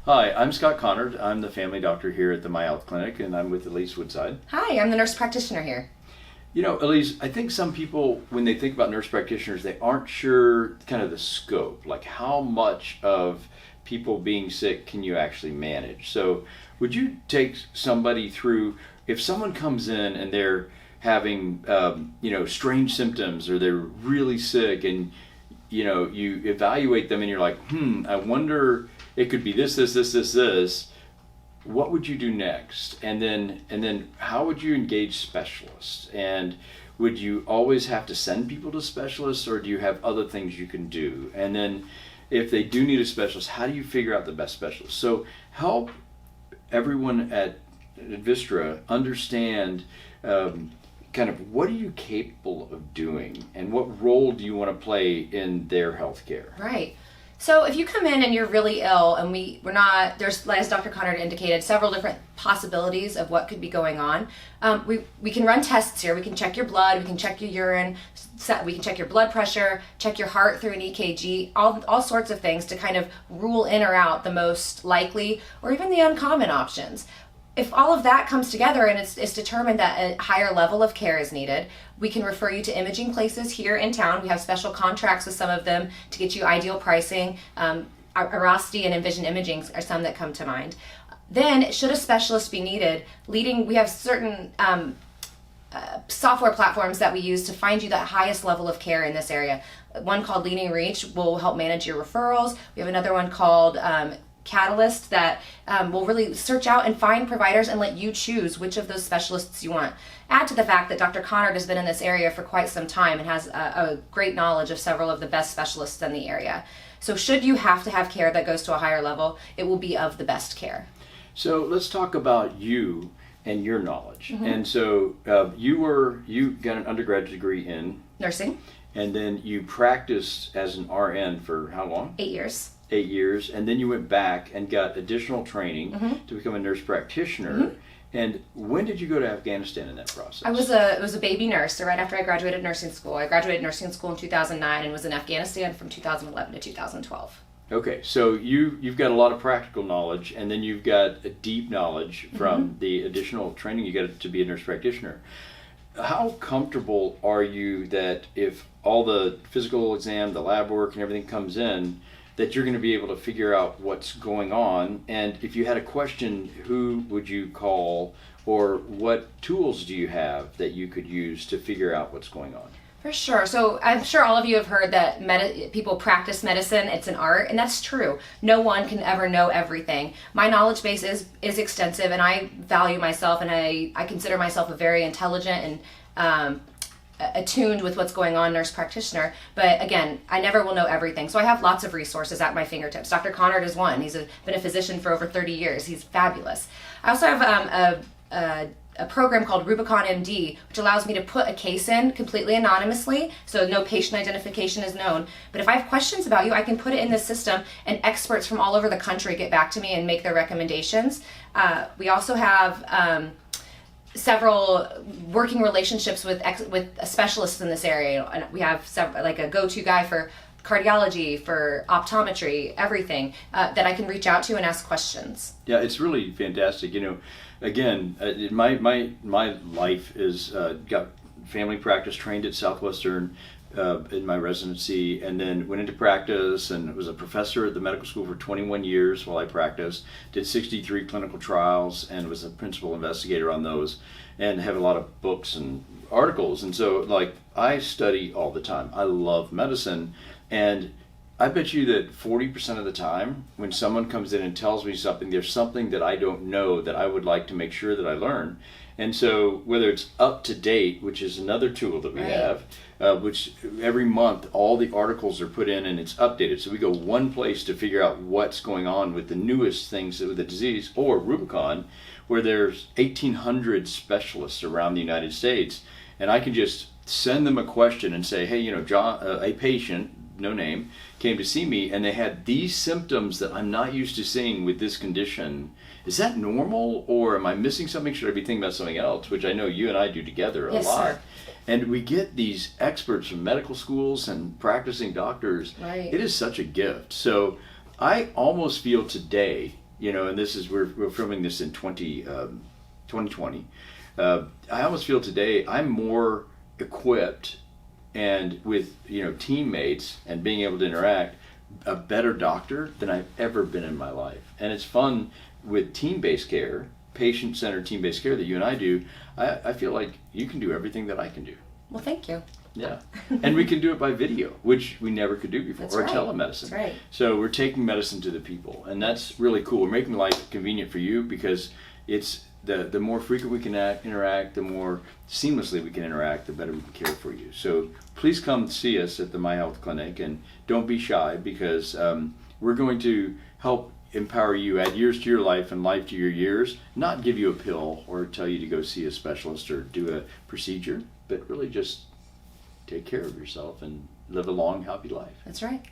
Hi, I'm Scott Connard. I'm the family doctor here at the MyHealth Clinic, and I'm with Elise Woodside. Hi, I'm the nurse practitioner here. You know, Elise, I think some people, when they think about nurse practitioners, they aren't sure kind of the scope, like how much of people being sick can you actually manage? So would you take somebody through, if someone comes in and they're having, strange symptoms, or they're really sick, and, you evaluate them and you're like, I wonder, it could be this, what would you do next? And then how would you engage specialists? And would you always have to send people to specialists, or do you have other things you can do? And then if they do need a specialist, how do you figure out the best specialist? So help everyone at Vistra understand kind of what are you capable of doing, and what role do you want to play in their healthcare? Right. So if you come in and you're really ill, and we're not, there's, as Dr. Connard indicated, several different possibilities of what could be going on. We can run tests here. We can check your blood, we can check your urine, we can check your blood pressure, check your heart through an EKG, all sorts of things to kind of rule in or out the most likely or even the uncommon options. If all of that comes together and it's determined that a higher level of care is needed, we can refer you to imaging places here in town. We have special contracts with some of them to get you ideal pricing. Arosty and Envision Imaging are some that come to mind. Then, should a specialist be needed, we have certain software platforms that we use to find you that highest level of care in this area. One called Leading Reach will help manage your referrals. We have another one called Catalyst that will really search out and find providers and let you choose which of those specialists you want. Add to the fact that Dr. Connard has been in this area for quite some time and has a great knowledge of several of the best specialists in the area. So should you have to have care that goes to a higher level, it will be of the best care. So let's talk about you and your knowledge. Mm-hmm. And so you got an undergraduate degree in nursing, and then you practiced as an RN for how long? 8 years. 8 years, and then you went back and got additional training to become a nurse practitioner. Mm-hmm. And when did you go to Afghanistan in that process? I was a baby nurse, so right after I graduated nursing school. I graduated nursing school in 2009 and was in Afghanistan from 2011 to 2012. Okay, so you've got a lot of practical knowledge, and then you've got a deep knowledge from the additional training you got to be a nurse practitioner. How comfortable are you that if all the physical exam, the lab work, and everything comes in, that you're going to be able to figure out what's going on? And if you had a question, who would you call, or what tools do you have that you could use to figure out what's going on? For sure. So I'm sure all of you have heard that people practice medicine. It's an art, and that's true. No one can ever know everything. My knowledge base is extensive, and I value myself, and I consider myself a very intelligent and attuned with what's going on nurse practitioner. But again, I never will know everything. So I have lots of resources at my fingertips. Dr. Connard is one. He's been a physician for over 30 years. He's fabulous. I also have a program called Rubicon MD, which allows me to put a case in completely anonymously, so no patient identification is known. But if I have questions about you, I can put it in this system, and experts from all over the country get back to me and make their recommendations. We also have several working relationships with specialists in this area. And we have like a go-to guy for cardiology, for optometry, everything that I can reach out to and ask questions. Yeah, it's really fantastic. Again, my life is got family practice, trained at Southwestern in my residency, and then went into practice and was a professor at the medical school for 21 years while I practiced, did 63 clinical trials, and was a principal investigator on those, and have a lot of books and articles. And so I study all the time. I love medicine, and I bet you that 40% of the time when someone comes in and tells me something, there's something that I don't know that I would like to make sure that I learn. And so whether it's Up to Date, which is another tool that we have, which every month all the articles are put in and it's updated. So we go one place to figure out what's going on with the newest things with the disease, or Rubicon, where there's 1,800 specialists around the United States. And I can just send them a question and say, hey, John, a patient, no name, came to see me and they had these symptoms that I'm not used to seeing with this condition. Is that normal, or am I missing something? Should I be thinking about something else? Which I know you and I do together a lot. Sir. And we get these experts from medical schools and practicing doctors. Right. It is such a gift. So I almost feel today and this is we're filming this in 2020. I almost feel today I'm more equipped and with teammates and being able to interact, a better doctor than I've ever been in my life. And it's fun with team-based care, patient-centered team-based care that you and I do. I feel like you can do everything that I can do. Well, thank you. Yeah. And we can do it by video, which we never could do before, That's or right. telemedicine. That's right. So we're taking medicine to the people, and that's really cool. We're making life convenient for you because it's the more frequent we can interact, the more seamlessly we can interact, the better we can care for you. So please come see us at the MyHealth Clinic, and don't be shy, because we're going to help empower you, add years to your life and life to your years, not give you a pill or tell you to go see a specialist or do a procedure, but really just take care of yourself and live a long, happy life. That's right.